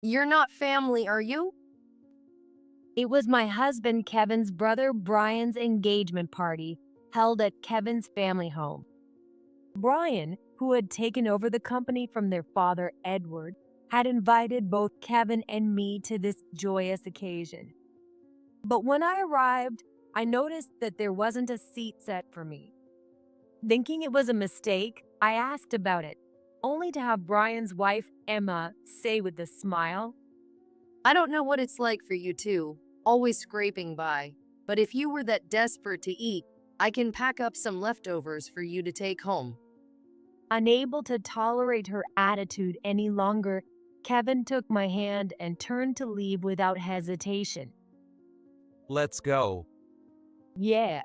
You're not family, are you? It was my husband Kevin's brother Brian's engagement party held at Kevin's family home. Brian, who had taken over the company from their father Edward, had invited both Kevin and me to this joyous occasion. But when I arrived, I noticed that there wasn't a seat set for me. Thinking it was a mistake, I asked about it, only to have Brian's wife, Emma, say with a smile, I don't know what it's like for you two, always scraping by. But if you were that desperate to eat, I can pack up some leftovers for you to take home. unable to tolerate her attitude any longer. Kevin took my hand and turned to leave without hesitation. Let's go. Yeah.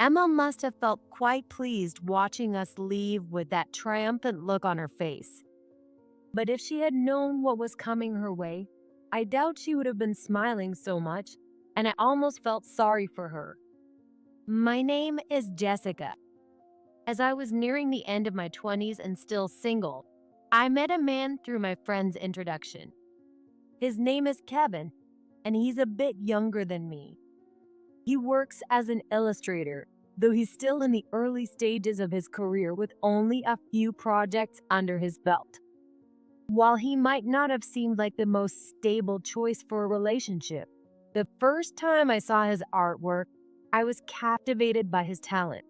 Emma must have felt quite pleased watching us leave with that triumphant look on her face. But if she had known what was coming her way, I doubt she would have been smiling so much, and I almost felt sorry for her. My name is Jessica. As I was nearing the end of my 20s and still single, I met a man through my friend's introduction. His name is Kevin, and he's a bit younger than me. He works as an illustrator, though he's still in the early stages of his career with only a few projects under his belt. While he might not have seemed like the most stable choice for a relationship, the first time I saw his artwork, I was captivated by his talent.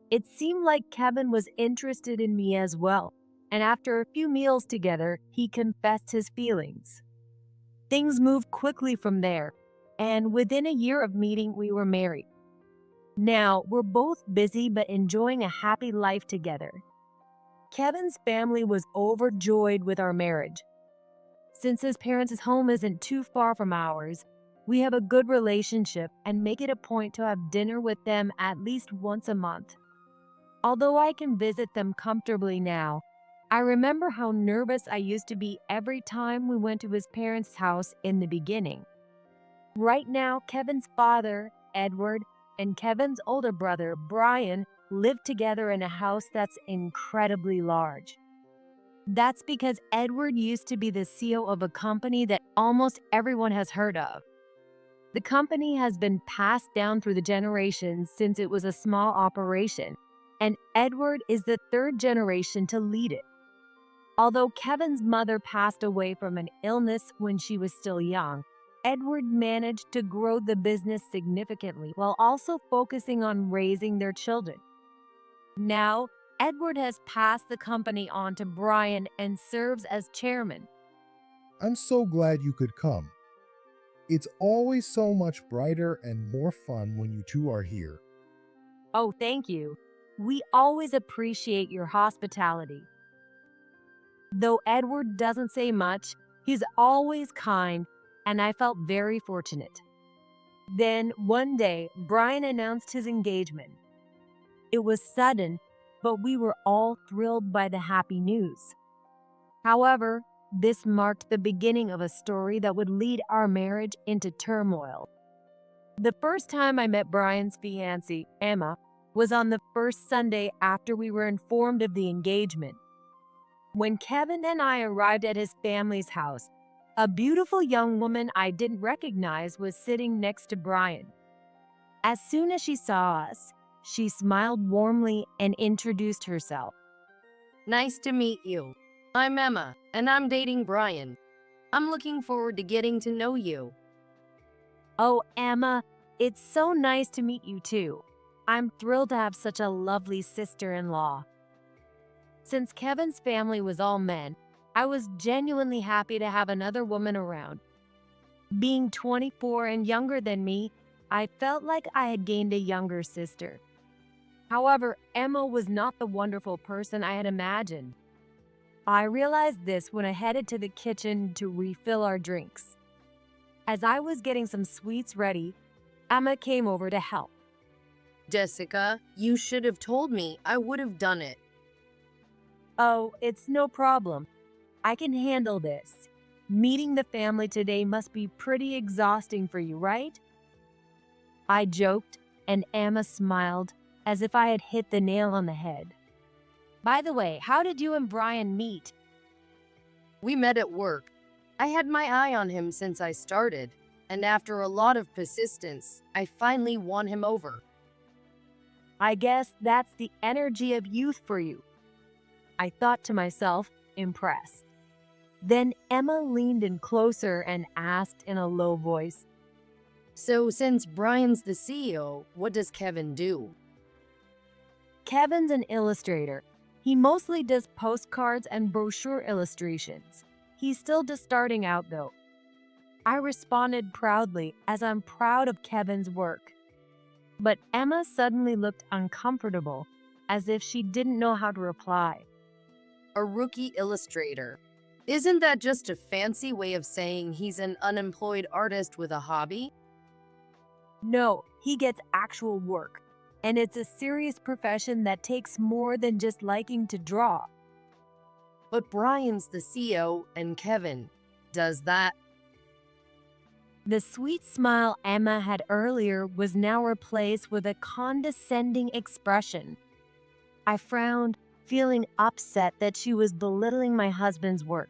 It seemed like Kevin was interested in me as well, and after a few meals together, he confessed his feelings. Things moved quickly from there, and within a year of meeting, we were married. Now, we're both busy but enjoying a happy life together. Kevin's family was overjoyed with our marriage. Since his parents' home isn't too far from ours, we have a good relationship and make it a point to have dinner with them at least once a month. Although I can visit them comfortably now, I remember how nervous I used to be every time we went to his parents' house in the beginning. Right now, Kevin's father, Edward, and Kevin's older brother, Brian, live together in a house that's incredibly large. That's because Edward used to be the CEO of a company that almost everyone has heard of. The company has been passed down through the generations since it was a small operation, and Edward is the third generation to lead it. Although Kevin's mother passed away from an illness when she was still young, Edward managed to grow the business significantly while also focusing on raising their children. Now, Edward has passed the company on to Brian and serves as chairman. I'm so glad you could come. It's always so much brighter and more fun when you two are here. Oh, thank you. We always appreciate your hospitality. Though Edward doesn't say much, he's always kind, and I felt very fortunate. Then, one day, Brian announced his engagement. It was sudden, but we were all thrilled by the happy news. However, this marked the beginning of a story that would lead our marriage into turmoil. The first time I met Brian's fiancée, Emma, was on the first Sunday after we were informed of the engagement. When Kevin and I arrived at his family's house, a beautiful young woman I didn't recognize was sitting next to Brian. As soon as she saw us, she smiled warmly and introduced herself. Nice to meet you. I'm Emma, and I'm dating Brian. I'm looking forward to getting to know you. Oh, Emma, it's so nice to meet you too. I'm thrilled to have such a lovely sister-in-law. Since Kevin's family was all men, I was genuinely happy to have another woman around. Being 24 and younger than me, I felt like I had gained a younger sister. However, Emma was not the wonderful person I had imagined. I realized this when I headed to the kitchen to refill our drinks. As I was getting some sweets ready, Emma came over to help. Jessica, you should have told me. I would have done it. Oh, it's no problem. I can handle this. Meeting the family today must be pretty exhausting for you, right? I joked, and Emma smiled as if I had hit the nail on the head. By the way, how did you and Brian meet? We met at work. I had my eye on him since I started, and after a lot of persistence, I finally won him over. I guess that's the energy of youth for you, I thought to myself, impressed. Then Emma leaned in closer and asked in a low voice, So, since Brian's the CEO, what does Kevin do? Kevin's an illustrator. He mostly does postcards and brochure illustrations. He's still just starting out though. I responded proudly, as I'm proud of Kevin's work. But Emma suddenly looked uncomfortable, as if she didn't know how to reply. A rookie illustrator. Isn't that just a fancy way of saying he's an unemployed artist with a hobby? No, he gets actual work. And it's a serious profession that takes more than just liking to draw. But Brian's the CEO and Kevin does that. The sweet smile Emma had earlier was now replaced with a condescending expression. I frowned, feeling upset that she was belittling my husband's work.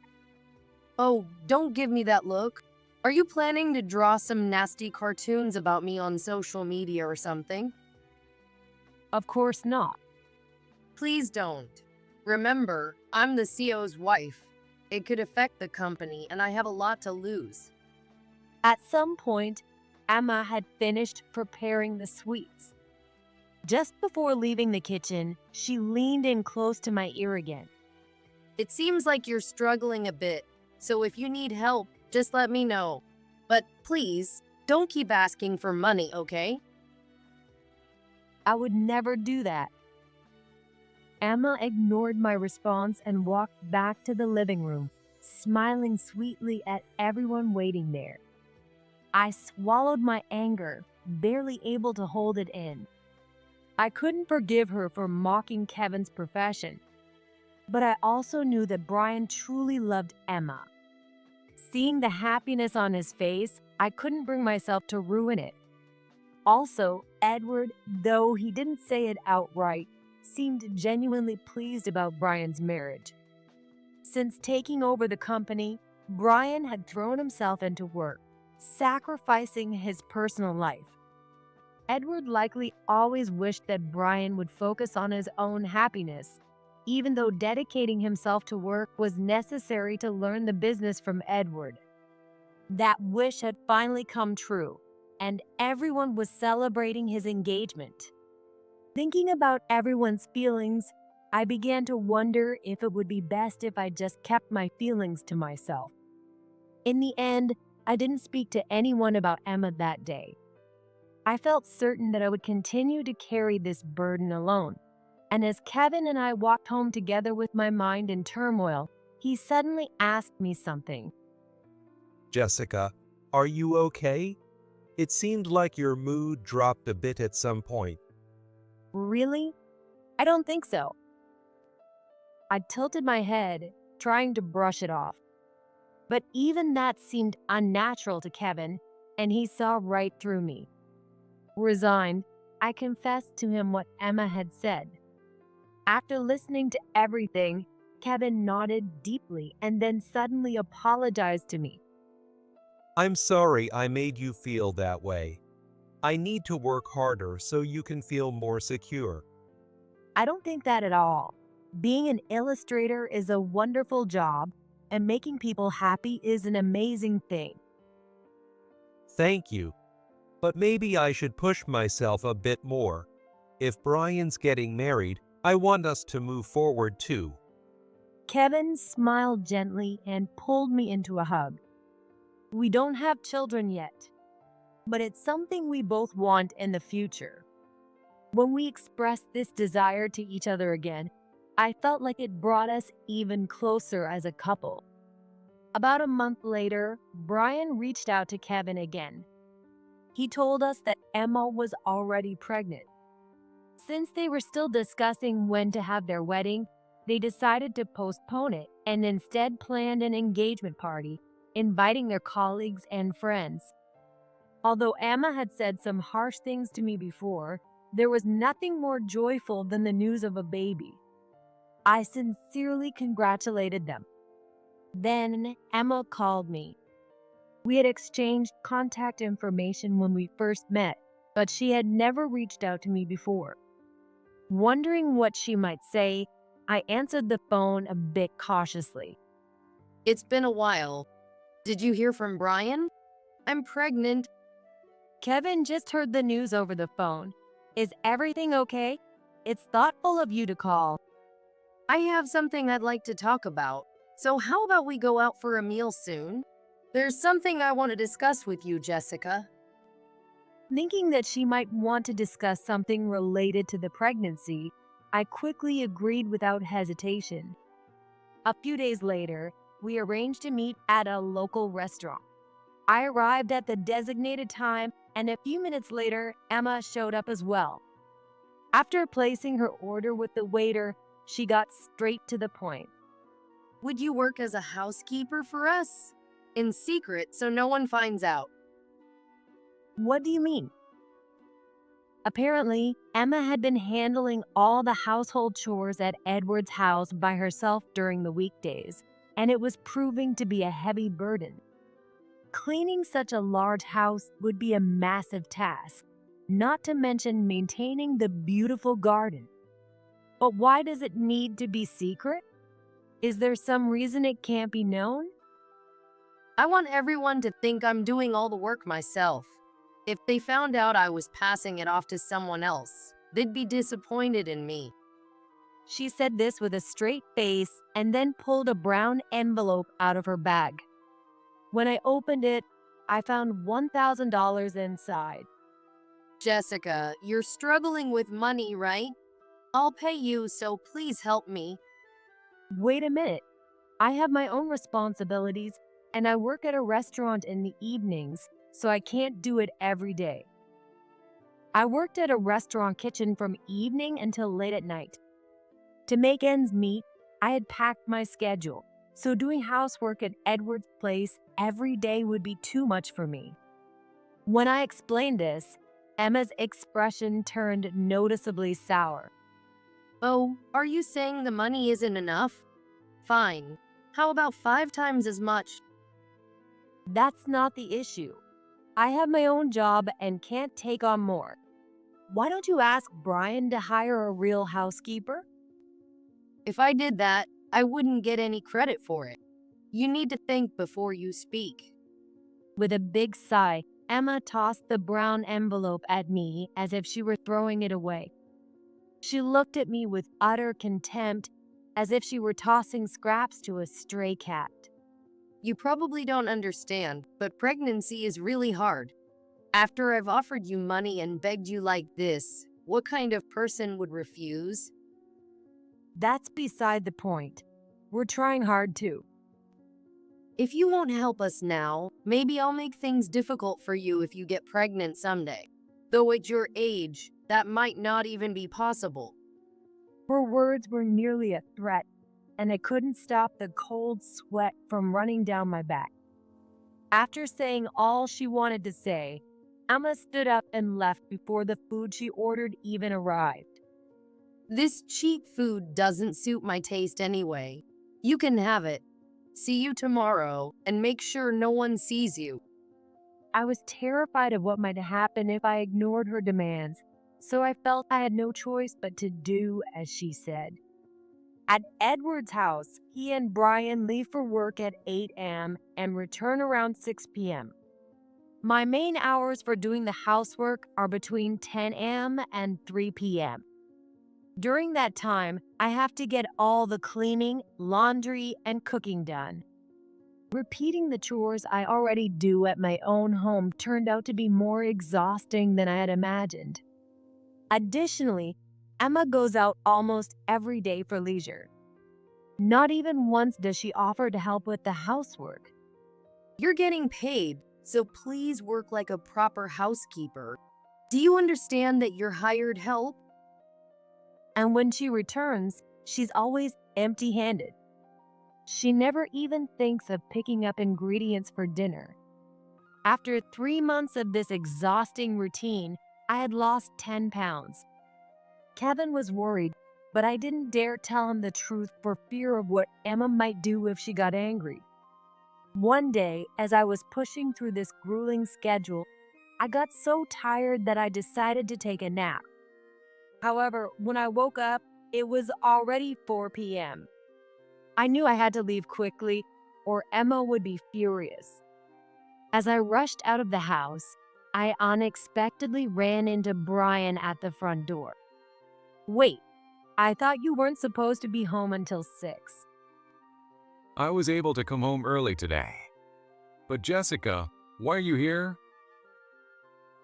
Oh, don't give me that look. Are you planning to draw some nasty cartoons about me on social media or something? Of course not. Please don't. Remember, I'm the CEO's wife. It could affect the company and I have a lot to lose. At some point, Emma had finished preparing the sweets. Just before leaving the kitchen, she leaned in close to my ear again. It seems like you're struggling a bit, so if you need help, just let me know. But please, don't keep asking for money, okay? I would never do that. Emma ignored my response and walked back to the living room, smiling sweetly at everyone waiting there. I swallowed my anger, barely able to hold it in. I couldn't forgive her for mocking Kevin's profession, but I also knew that Brian truly loved Emma. Seeing the happiness on his face, I couldn't bring myself to ruin it. Also, Edward, though he didn't say it outright, seemed genuinely pleased about Brian's marriage. Since taking over the company, Brian had thrown himself into work, sacrificing his personal life. Edward likely always wished that Brian would focus on his own happiness, even though dedicating himself to work was necessary to learn the business from Edward. That wish had finally come true, and everyone was celebrating his engagement. Thinking about everyone's feelings, I began to wonder if it would be best if I just kept my feelings to myself. In the end, I didn't speak to anyone about Emma that day. I felt certain that I would continue to carry this burden alone. And as Kevin and I walked home together with my mind in turmoil, he suddenly asked me something. Jessica, are you okay? It seemed like your mood dropped a bit at some point. Really? I don't think so. I tilted my head, trying to brush it off. But even that seemed unnatural to Kevin, and he saw right through me. Resigned, I confessed to him what Emma had said. After listening to everything, Kevin nodded deeply and then suddenly apologized to me. I'm sorry I made you feel that way. I need to work harder so you can feel more secure. I don't think that at all. Being an illustrator is a wonderful job, and making people happy is an amazing thing. Thank you. But maybe I should push myself a bit more. If Brian's getting married, I want us to move forward too. Kevin smiled gently and pulled me into a hug. We don't have children yet, but it's something we both want in the future. When we expressed this desire to each other again, I felt like it brought us even closer as a couple. About a month later, Brian reached out to Kevin again. He told us that Emma was already pregnant. Since they were still discussing when to have their wedding, they decided to postpone it and instead planned an engagement party, inviting their colleagues and friends. Although Emma had said some harsh things to me before, there was nothing more joyful than the news of a baby. I sincerely congratulated them. Then Emma called me. We had exchanged contact information when we first met, but she had never reached out to me before. Wondering what she might say, I answered the phone a bit cautiously. It's been a while. Did you hear from Brian? I'm pregnant. Kevin just heard the news over the phone. Is everything okay? It's thoughtful of you to call. I have something I'd like to talk about. So how about we go out for a meal soon? There's something I want to discuss with you, Jessica. Thinking that she might want to discuss something related to the pregnancy, I quickly agreed without hesitation. A few days later, we arranged to meet at a local restaurant. I arrived at the designated time, and a few minutes later, Emma showed up as well. After placing her order with the waiter, she got straight to the point. Would you work as a housekeeper for us? In secret, so no one finds out. What do you mean? Apparently, Emma had been handling all the household chores at Edward's house by herself during the weekdays, and it was proving to be a heavy burden. Cleaning such a large house would be a massive task, not to mention maintaining the beautiful garden. But why does it need to be secret? Is there some reason it can't be known? I want everyone to think I'm doing all the work myself. If they found out I was passing it off to someone else, they'd be disappointed in me. She said this with a straight face and then pulled a brown envelope out of her bag. When I opened it, I found $1,000 inside. Jessica, you're struggling with money, right? I'll pay you, so please help me. Wait a minute. I have my own responsibilities, and I work at a restaurant in the evenings, so I can't do it every day. I worked at a restaurant kitchen from evening until late at night. To make ends meet, I had packed my schedule, so doing housework at Edward's place every day would be too much for me. When I explained this, Emma's expression turned noticeably sour. Oh, are you saying the money isn't enough? Fine. How about 5 times as much? That's not the issue. I have my own job and can't take on more. Why don't you ask Brian to hire a real housekeeper? If I did that, I wouldn't get any credit for it. You need to think before you speak. With a big sigh, Emma tossed the brown envelope at me as if she were throwing it away. She looked at me with utter contempt, as if she were tossing scraps to a stray cat. You probably don't understand, but pregnancy is really hard. After I've offered you money and begged you like this, what kind of person would refuse? That's beside the point. We're trying hard too. If you won't help us now, maybe I'll make things difficult for you if you get pregnant someday. Though at your age, that might not even be possible. Her words were nearly a threat, and I couldn't stop the cold sweat from running down my back. After saying all she wanted to say, Emma stood up and left before the food she ordered even arrived. This cheap food doesn't suit my taste anyway. You can have it. See you tomorrow, and make sure no one sees you. I was terrified of what might happen if I ignored her demands, so I felt I had no choice but to do as she said. At Edward's house, he and Brian leave for work at 8 a.m. and return around 6 p.m. My main hours for doing the housework are between 10 a.m. and 3 p.m. During that time, I have to get all the cleaning, laundry, and cooking done. Repeating the chores I already do at my own home turned out to be more exhausting than I had imagined. Additionally, Emma goes out almost every day for leisure. Not even once does she offer to help with the housework. You're getting paid, so please work like a proper housekeeper. Do you understand that you're hired help? And when she returns, she's always empty-handed. She never even thinks of picking up ingredients for dinner. After 3 months of this exhausting routine, I had lost 10 pounds. Kevin was worried, but I didn't dare tell him the truth for fear of what Emma might do if she got angry. One day, as I was pushing through this grueling schedule, I got so tired that I decided to take a nap. However, when I woke up, it was already 4 p.m. I knew I had to leave quickly, or Emma would be furious. As I rushed out of the house, I unexpectedly ran into Brian at the front door. Wait, I thought you weren't supposed to be home until 6. I was able to come home early today. But Jessica, why are you here?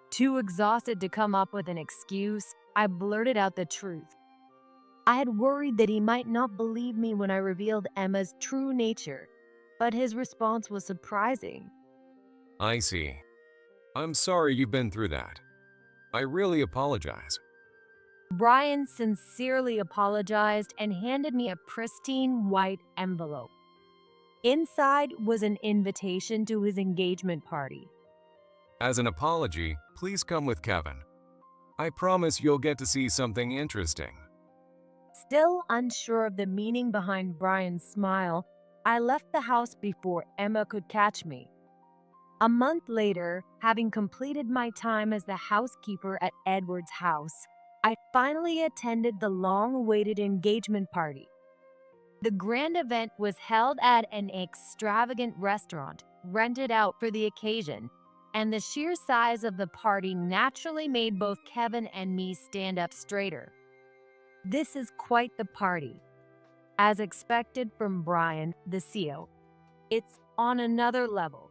Too exhausted to come up with an excuse, I blurted out the truth. I had worried that he might not believe me when I revealed Emma's true nature, but his response was surprising. I see. I'm sorry you've been through that. I really apologize. Brian sincerely apologized and handed me a pristine white envelope. Inside was an invitation to his engagement party. As an apology, please come with Kevin. I promise you'll get to see something interesting. Still unsure of the meaning behind Brian's smile, I left the house before Emma could catch me. A month later, having completed my time as the housekeeper at Edward's house, I finally attended the long-awaited engagement party. The grand event was held at an extravagant restaurant rented out for the occasion, and the sheer size of the party naturally made both Kevin and me stand up straighter. This is quite the party. As expected from Brian, the CEO, it's on another level.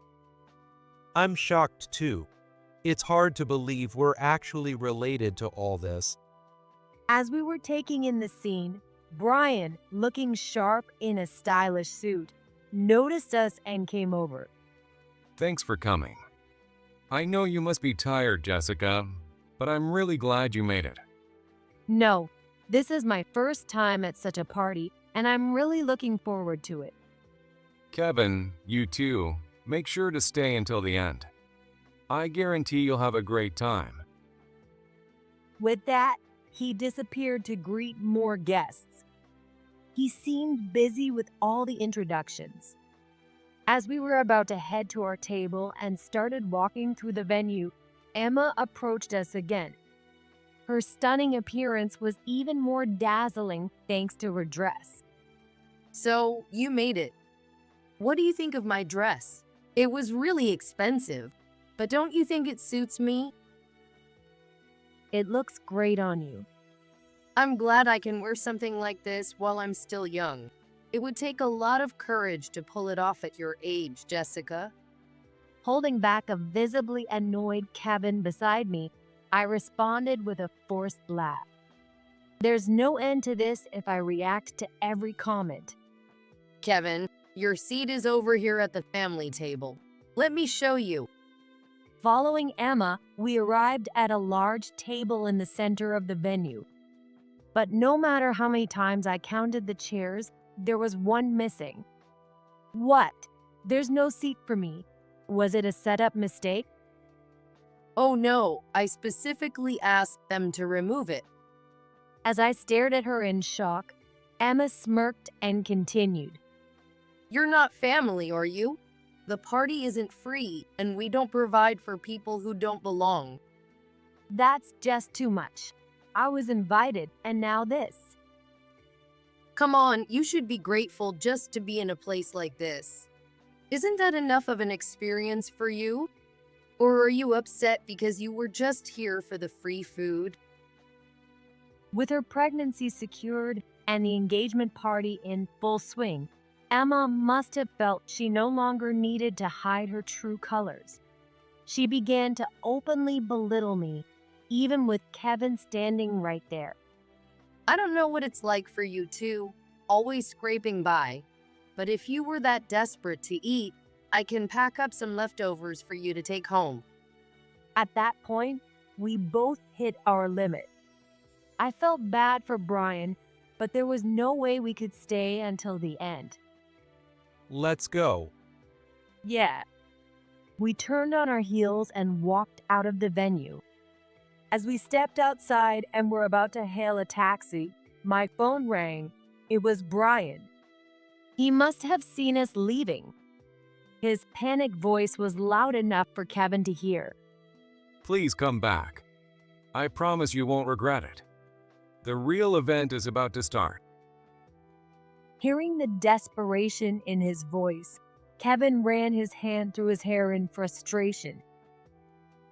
I'm shocked too. It's hard to believe we're actually related to all this. As we were taking in the scene, Brian, looking sharp in a stylish suit, noticed us and came over. Thanks for coming. I know you must be tired, Jessica, but I'm really glad you made it. No, this is my first time at such a party, and I'm really looking forward to it. Kevin, you too, make sure to stay until the end. I guarantee you'll have a great time. With that, he disappeared to greet more guests. He seemed busy with all the introductions. As we were about to head to our table and started walking through the venue, Emma approached us again. Her stunning appearance was even more dazzling thanks to her dress. So, you made it. What do you think of my dress? It was really expensive, but don't you think it suits me? It looks great on you. I'm glad I can wear something like this while I'm still young. It would take a lot of courage to pull it off at your age, Jessica. Holding back a visibly annoyed Kevin beside me, I responded with a forced laugh. There's no end to this if I react to every comment. Kevin, your seat is over here at the family table. Let me show you. Following Emma, we arrived at a large table in the center of the venue. But no matter how many times I counted the chairs, there was one missing. What? There's no seat for me. Was it a setup mistake? Oh no, I specifically asked them to remove it. As I stared at her in shock, Emma smirked and continued. You're not family, are you? The party isn't free, and we don't provide for people who don't belong. That's just too much. I was invited, and now this. Come on, you should be grateful just to be in a place like this. Isn't that enough of an experience for you? Or are you upset because you were just here for the free food? With her pregnancy secured and the engagement party in full swing, Emma must have felt she no longer needed to hide her true colors. She began to openly belittle me, even with Kevin standing right there. I don't know what it's like for you two, always scraping by. But if you were that desperate to eat, I can pack up some leftovers for you to take home. At that point, we both hit our limit. I felt bad for Brian, but there was no way we could stay until the end. Let's go. Yeah. We turned on our heels and walked out of the venue. As we stepped outside and were about to hail a taxi, My phone rang. It was Brian. He must have seen us leaving. His panicked voice was loud enough for Kevin to hear. Please come back. I promise you won't regret it. The real event is about to start. Hearing the desperation in his voice, Kevin ran his hand through his hair in frustration.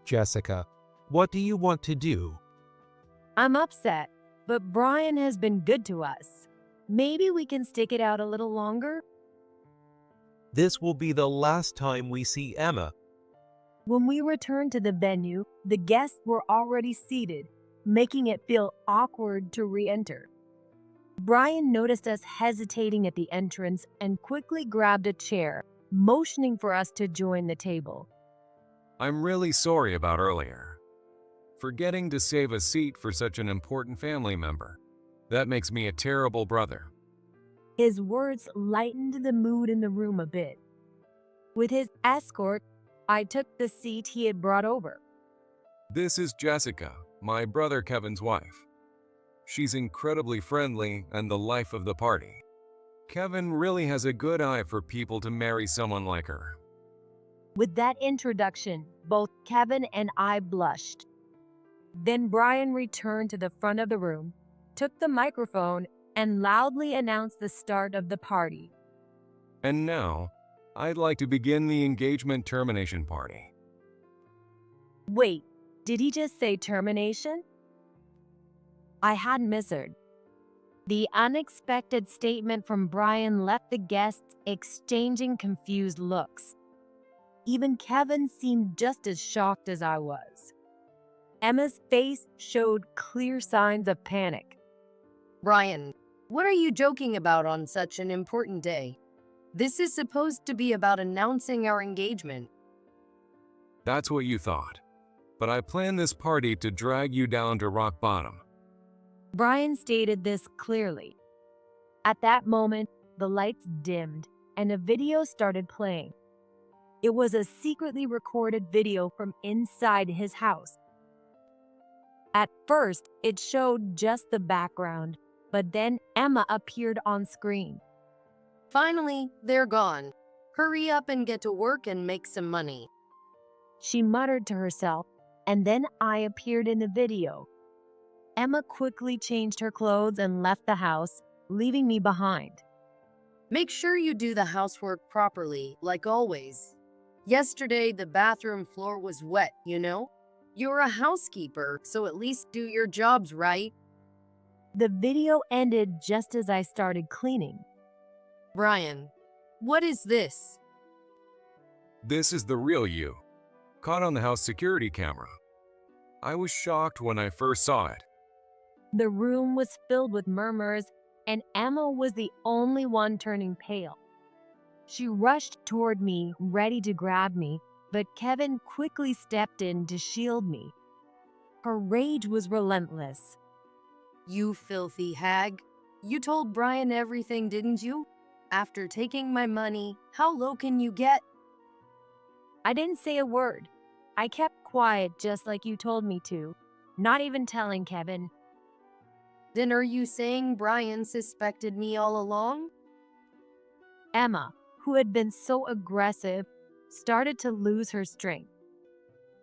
Jessica, what do you want to do? I'm upset, but Brian has been good to us. Maybe we can stick it out a little longer? This will be the last time we see Emma. When we returned to the venue, the guests were already seated, making it feel awkward to re-enter. Brian noticed us hesitating at the entrance and quickly grabbed a chair, motioning for us to join the table. I'm really sorry about earlier. Forgetting to save a seat for such an important family member. That makes me a terrible brother. His words lightened the mood in the room a bit. With his escort, I took the seat he had brought over. This is Jessica, my brother Kevin's wife. She's incredibly friendly and the life of the party. Kevin really has a good eye for people to marry someone like her. With that introduction, both Kevin and I blushed. Then Brian returned to the front of the room, took the microphone, and loudly announced the start of the party. And now, I'd like to begin the engagement termination party. Wait, did he just say termination? I had misheard. The unexpected statement from Brian left the guests exchanging confused looks. Even Kevin seemed just as shocked as I was. Emma's face showed clear signs of panic. Brian, what are you joking about on such an important day? This is supposed to be about announcing our engagement. That's what you thought. But I planned this party to drag you down to rock bottom. Brian stated this clearly. At that moment, the lights dimmed and a video started playing. It was a secretly recorded video from inside his house. At first, it showed just the background, but then Emma appeared on screen. Finally, they're gone. Hurry up and get to work and make some money. She muttered to herself, and then I appeared in the video. Emma quickly changed her clothes and left the house, leaving me behind. Make sure you do the housework properly, like always. Yesterday, the bathroom floor was wet, you know? You're a housekeeper, so at least do your jobs right. The video ended just as I started cleaning. Brian, what is this? This is the real you, caught on the house security camera. I was shocked when I first saw it. The room was filled with murmurs, and Emma was the only one turning pale. She rushed toward me, ready to grab me, but Kevin quickly stepped in to shield me. Her rage was relentless. You filthy hag. You told Brian everything, didn't you? After taking my money, how low can you get? I didn't say a word. I kept quiet just like you told me to, not even telling Kevin. Then are you saying Brian suspected me all along? Emma, who had been so aggressive, started to lose her strength.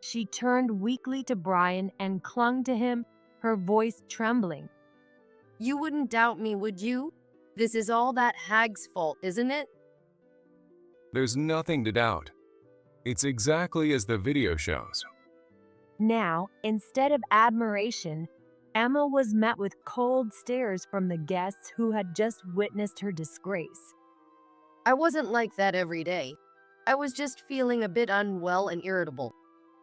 She turned weakly to Brian and clung to him, her voice trembling. You wouldn't doubt me, would you? This is all that hag's fault, isn't it? There's nothing to doubt. It's exactly as the video shows. Now, instead of admiration, Emma was met with cold stares from the guests who had just witnessed her disgrace. I wasn't like that every day. I was just feeling a bit unwell and irritable.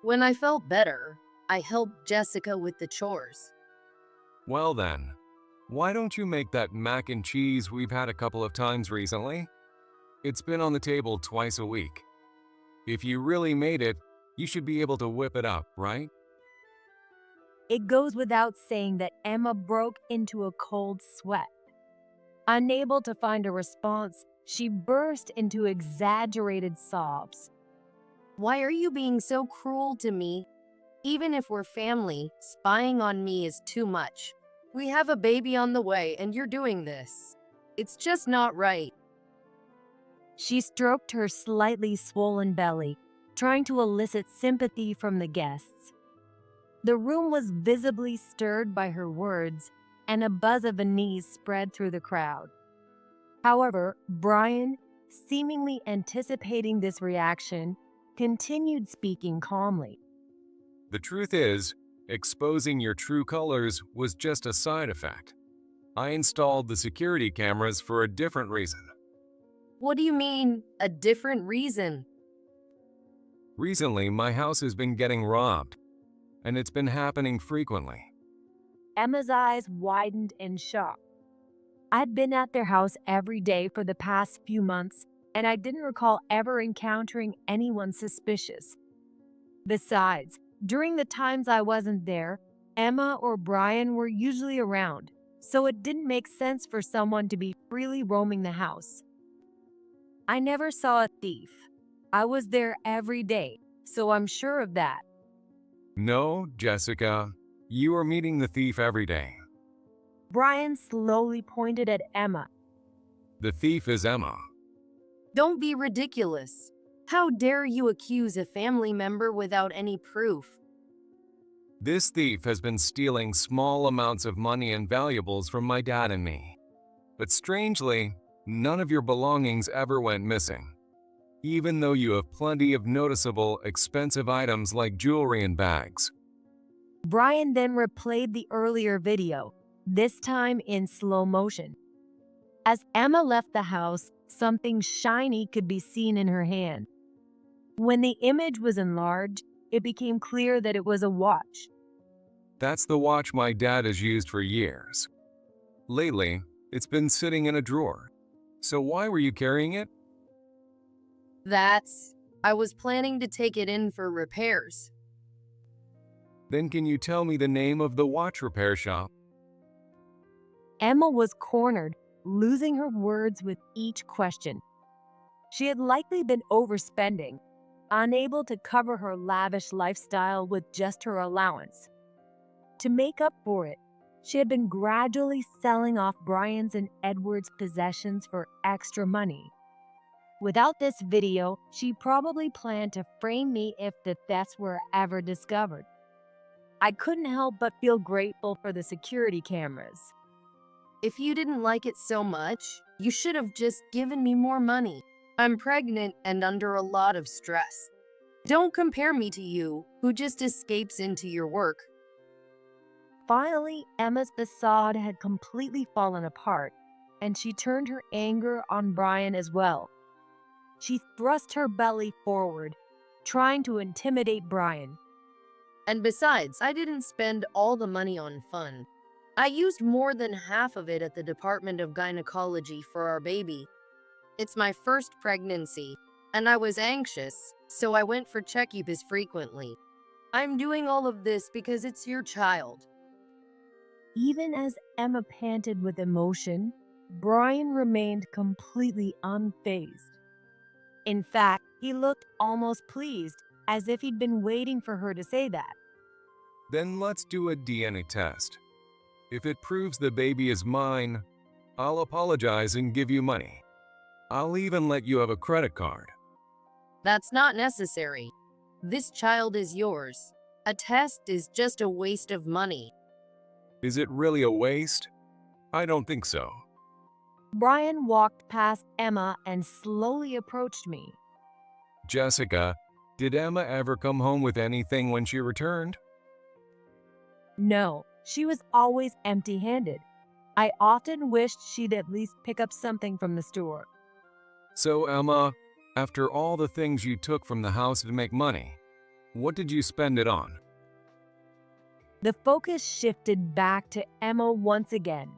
When I felt better, I helped Jessica with the chores. Well then, why don't you make that mac and cheese we've had a couple of times recently? It's been on the table twice a week. If you really made it, you should be able to whip it up, right? It goes without saying that Emma broke into a cold sweat. Unable to find a response, she burst into exaggerated sobs. Why are you being so cruel to me? Even if we're family, spying on me is too much. We have a baby on the way and you're doing this. It's just not right. She stroked her slightly swollen belly, trying to elicit sympathy from the guests. The room was visibly stirred by her words, and a buzz of unease spread through the crowd. However, Brian, seemingly anticipating this reaction, continued speaking calmly. The truth is, exposing your true colors was just a side effect. I installed the security cameras for a different reason. What do you mean, a different reason? Recently, my house has been getting robbed, and it's been happening frequently. Emma's eyes widened in shock. I'd been at their house every day for the past few months, and I didn't recall ever encountering anyone suspicious. Besides, during the times I wasn't there, Emma or Brian were usually around, so it didn't make sense for someone to be freely roaming the house. I never saw a thief. I was there every day, so I'm sure of that. No, Jessica, you are meeting the thief every day. Brian slowly pointed at Emma. The thief is Emma. Don't be ridiculous. How dare you accuse a family member without any proof? This thief has been stealing small amounts of money and valuables from my dad and me. But strangely, none of your belongings ever went missing, even though you have plenty of noticeable, expensive items like jewelry and bags. Brian then replayed the earlier video, this time in slow motion. As Emma left the house, something shiny could be seen in her hand. When the image was enlarged, it became clear that it was a watch. That's the watch my dad has used for years. Lately, it's been sitting in a drawer. So why were you carrying it? I was planning to take it in for repairs. Then can you tell me the name of the watch repair shop? Emma was cornered, losing her words with each question. She had likely been overspending, unable to cover her lavish lifestyle with just her allowance. To make up for it, she had been gradually selling off Brian's and Edward's possessions for extra money. Without this video, she probably planned to frame me if the thefts were ever discovered. I couldn't help but feel grateful for the security cameras. If you didn't like it so much, you should have just given me more money. I'm pregnant and under a lot of stress. Don't compare me to you, who just escapes into your work. Finally, Emma's facade had completely fallen apart, and she turned her anger on Brian as well. She thrust her belly forward, trying to intimidate Brian. And besides, I didn't spend all the money on fun. I used more than half of it at the Department of Gynecology for our baby. It's my first pregnancy, and I was anxious, so I went for checkups frequently. I'm doing all of this because it's your child. Even as Emma panted with emotion, Brian remained completely unfazed. In fact, he looked almost pleased, as if he'd been waiting for her to say that. Then let's do a DNA test. If it proves the baby is mine, I'll apologize and give you money. I'll even let you have a credit card. That's not necessary. This child is yours. A test is just a waste of money. Is it really a waste? I don't think so. Brian walked past Emma and slowly approached me. Jessica, did Emma ever come home with anything when she returned? No, she was always empty-handed. I often wished she'd at least pick up something from the store. So Emma, after all the things you took from the house to make money, what did you spend it on? The focus shifted back to Emma once again.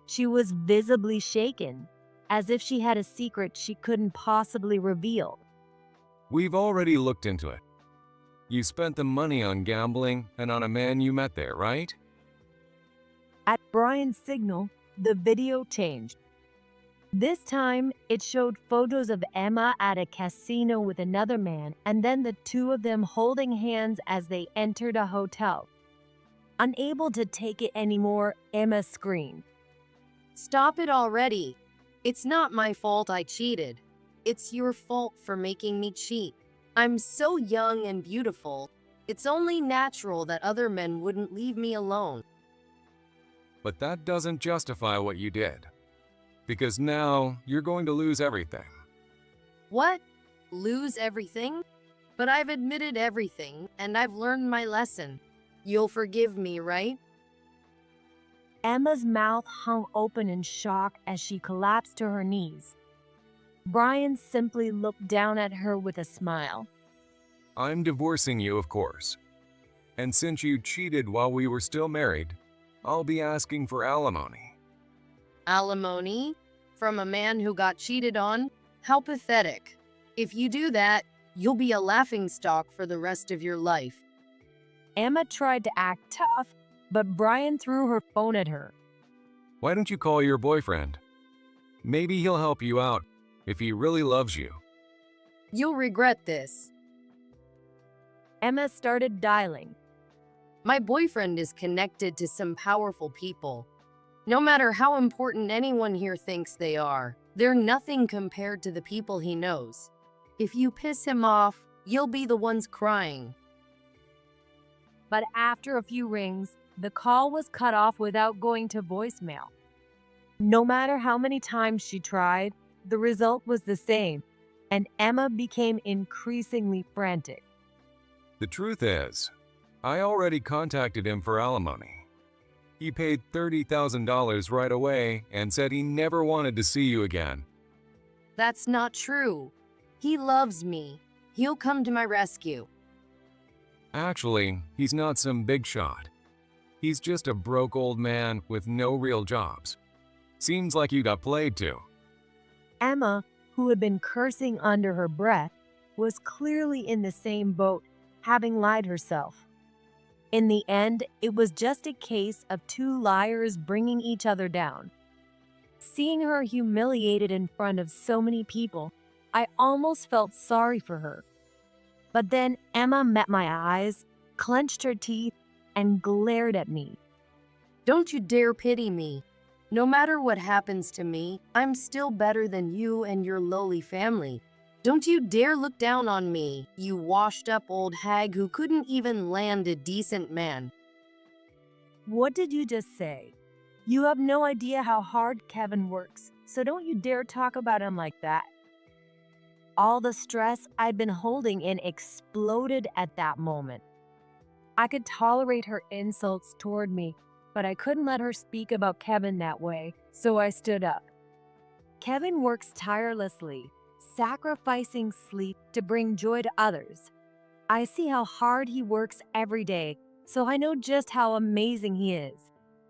She was visibly shaken, as if she had a secret she couldn't possibly reveal. We've already looked into it. You spent the money on gambling and on a man you met there, right? At Brian's signal, the video changed. This time, it showed photos of Emma at a casino with another man, and then the two of them holding hands as they entered a hotel. Unable to take it anymore, Emma screamed. Stop it already. It's not my fault I cheated. It's your fault for making me cheat. I'm so young and beautiful. It's only natural that other men wouldn't leave me alone. But that doesn't justify what you did. Because now you're going to lose everything. What? Lose everything? But I've admitted everything, and I've learned my lesson. You'll forgive me, right? Emma's mouth hung open in shock as she collapsed to her knees. Brian simply looked down at her with a smile. I'm divorcing you, of course. And since you cheated while we were still married, I'll be asking for alimony. Alimony? From a man who got cheated on? How pathetic. If you do that, you'll be a laughingstock for the rest of your life. Emma tried to act tough, but Brian threw her phone at her. Why don't you call your boyfriend? Maybe he'll help you out if he really loves you. You'll regret this. Emma started dialing. My boyfriend is connected to some powerful people. No matter how important anyone here thinks they are, they're nothing compared to the people he knows. If you piss him off, you'll be the ones crying. But after a few rings, the call was cut off without going to voicemail. No matter how many times she tried, the result was the same, and Emma became increasingly frantic. The truth is, I already contacted him for alimony. He paid $30,000 right away and said he never wanted to see you again. That's not true. He loves me. He'll come to my rescue. Actually, he's not some big shot. He's just a broke old man with no real jobs. Seems like you got played too. Emma, who had been cursing under her breath, was clearly in the same boat, having lied herself. In the end, it was just a case of two liars bringing each other down. Seeing her humiliated in front of so many people, I almost felt sorry for her. But then Emma met my eyes, clenched her teeth, and glared at me. Don't you dare pity me. No matter what happens to me, I'm still better than you and your lowly family. Don't you dare look down on me, you washed-up old hag who couldn't even land a decent man. What did you just say? You have no idea how hard Kevin works, so don't you dare talk about him like that. All the stress I'd been holding in exploded at that moment. I could tolerate her insults toward me, but I couldn't let her speak about Kevin that way, so I stood up. Kevin works tirelessly, sacrificing sleep to bring joy to others. I see how hard he works every day, so I know just how amazing he is.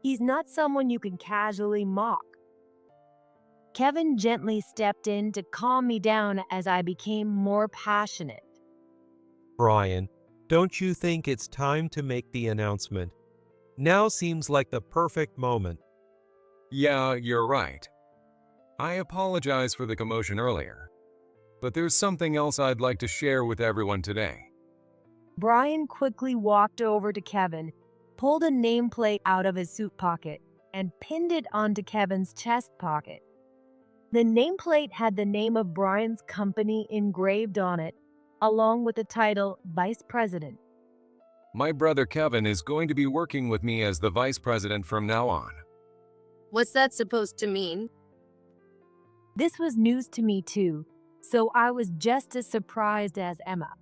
He's not someone you can casually mock. Kevin gently stepped in to calm me down as I became more passionate. Brian, don't you think it's time to make the announcement? Now seems like the perfect moment. Yeah, you're right. I apologize for the commotion earlier, but there's something else I'd like to share with everyone today. Brian quickly walked over to Kevin, pulled a nameplate out of his suit pocket, and pinned it onto Kevin's chest pocket. The nameplate had the name of Brian's company engraved on it, along with the title Vice President. My brother Kevin is going to be working with me as the vice president from now on. What's that supposed to mean? This was news to me too, so I was just as surprised as Emma.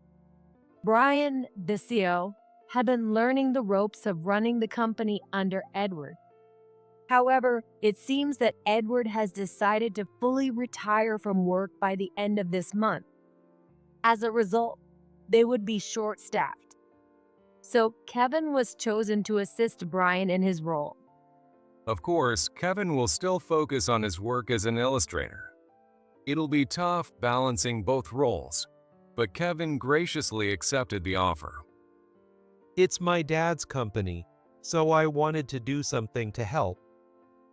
Brian, the CEO, had been learning the ropes of running the company under Edward. However, it seems that Edward has decided to fully retire from work by the end of this month. As a result, they would be short-staffed. So Kevin was chosen to assist Brian in his role. Of course, Kevin will still focus on his work as an illustrator. It'll be tough balancing both roles, but Kevin graciously accepted the offer. It's my dad's company, so I wanted to do something to help.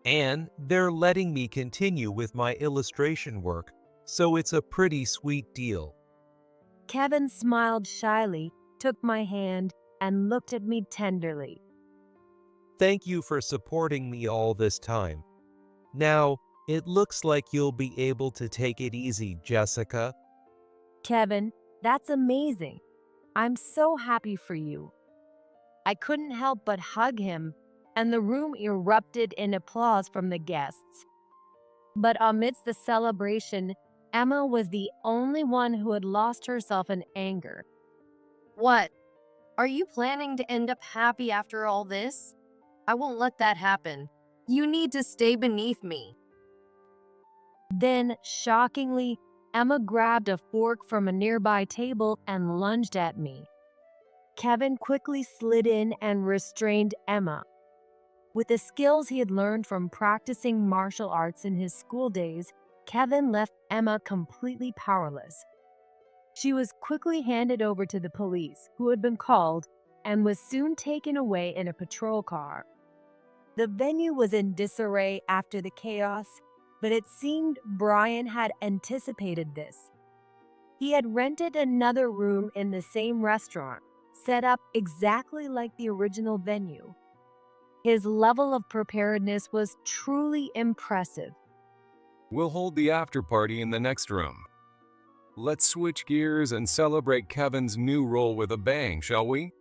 And they're letting me continue with my illustration work, so it's a pretty sweet deal. Kevin smiled shyly, took my hand, and looked at me tenderly. Thank you for supporting me all this time. Now, it looks like you'll be able to take it easy, Jessica. Kevin, that's amazing. I'm so happy for you. I couldn't help but hug him, and the room erupted in applause from the guests. But amidst the celebration, Emma was the only one who had lost herself in anger. What? Are you planning to end up happy after all this? I won't let that happen. You need to stay beneath me. Then, shockingly, Emma grabbed a fork from a nearby table and lunged at me. Kevin quickly slid in and restrained Emma. With the skills he had learned from practicing martial arts in his school days, Kevin left Emma completely powerless. She was quickly handed over to the police, who had been called, and was soon taken away in a patrol car. The venue was in disarray after the chaos, but it seemed Brian had anticipated this. He had rented another room in the same restaurant, set up exactly like the original venue. His level of preparedness was truly impressive. We'll hold the after party in the next room. Let's switch gears and celebrate Kevin's new role with a bang, shall we?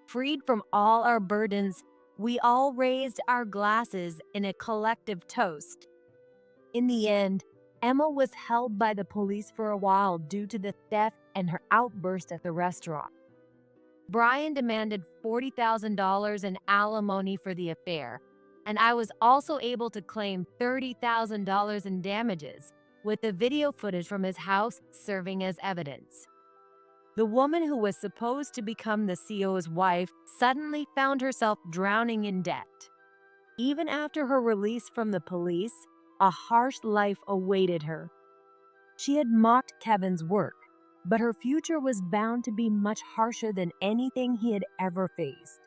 Freed from all our burdens, we all raised our glasses in a collective toast. In the end, Emma was held by the police for a while due to the theft and her outburst at the restaurant. Brian demanded $40,000 in alimony for the affair, and I was also able to claim $30,000 in damages, with the video footage from his house serving as evidence. The woman who was supposed to become the CEO's wife suddenly found herself drowning in debt. Even after her release from the police, a harsh life awaited her. She had mocked Kevin's work, but her future was bound to be much harsher than anything he had ever faced.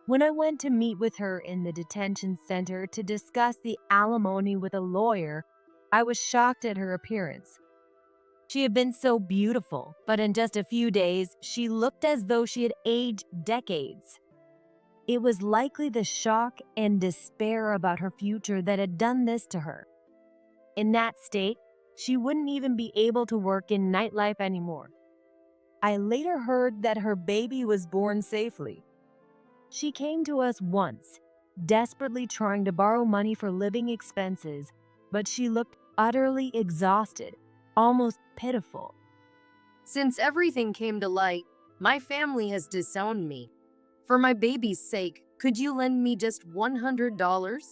When I went to meet with her in the detention center to discuss the alimony with a lawyer, I was shocked at her appearance. She had been so beautiful, but in just a few days, she looked as though she had aged decades. It was likely the shock and despair about her future that had done this to her. In that state, she wouldn't even be able to work in nightlife anymore. I later heard that her baby was born safely. She came to us once, desperately trying to borrow money for living expenses, but she looked utterly exhausted, almost pitiful. Since everything came to light, my family has disowned me. For my baby's sake, could you lend me just $100?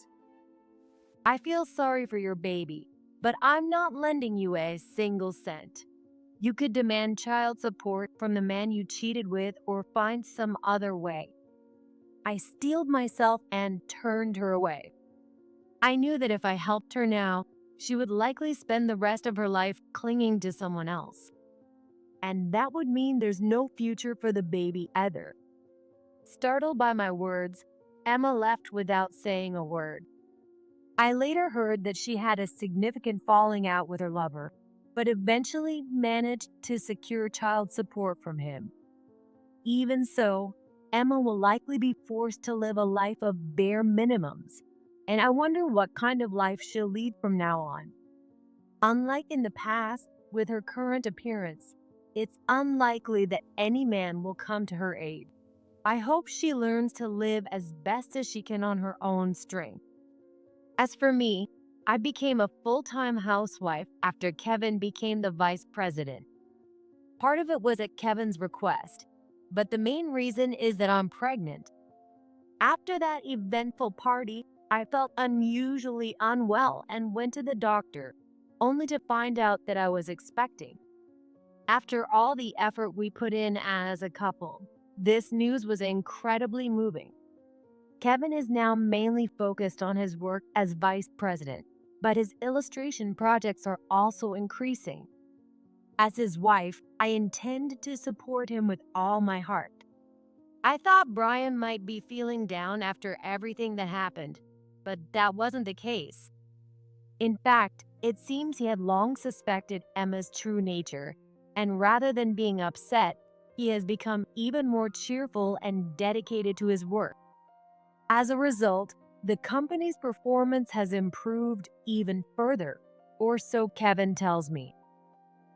I feel sorry for your baby, but I'm not lending you a single cent. You could demand child support from the man you cheated with or find some other way. I steeled myself and turned her away. I knew that if I helped her now, she would likely spend the rest of her life clinging to someone else. And that would mean there's no future for the baby either. Startled by my words, Emma left without saying a word. I later heard that she had a significant falling out with her lover, but eventually managed to secure child support from him. Even so, Emma will likely be forced to live a life of bare minimums, and I wonder what kind of life she'll lead from now on. Unlike in the past, with her current appearance, it's unlikely that any man will come to her aid. I hope she learns to live as best as she can on her own strength. As for me, I became a full-time housewife after Kevin became the vice president. Part of it was at Kevin's request, but the main reason is that I'm pregnant. After that eventful party, I felt unusually unwell and went to the doctor, only to find out that I was expecting. After all the effort we put in as a couple, this news was incredibly moving. Kevin is now mainly focused on his work as vice president, but his illustration projects are also increasing. As his wife, I intend to support him with all my heart. I thought Brian might be feeling down after everything that happened, but that wasn't the case. In fact, it seems he had long suspected Emma's true nature, and rather than being upset, he has become even more cheerful and dedicated to his work. As a result, the company's performance has improved even further, or so Kevin tells me.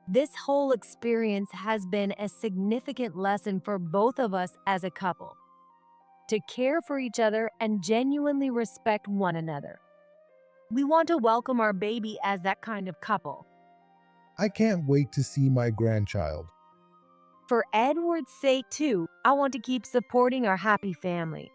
This whole experience has been a significant lesson for both of us as a couple, to care for each other and genuinely respect one another. We want to welcome our baby as that kind of couple. I can't wait to see my grandchild. For Edward's sake too, I want to keep supporting our happy family.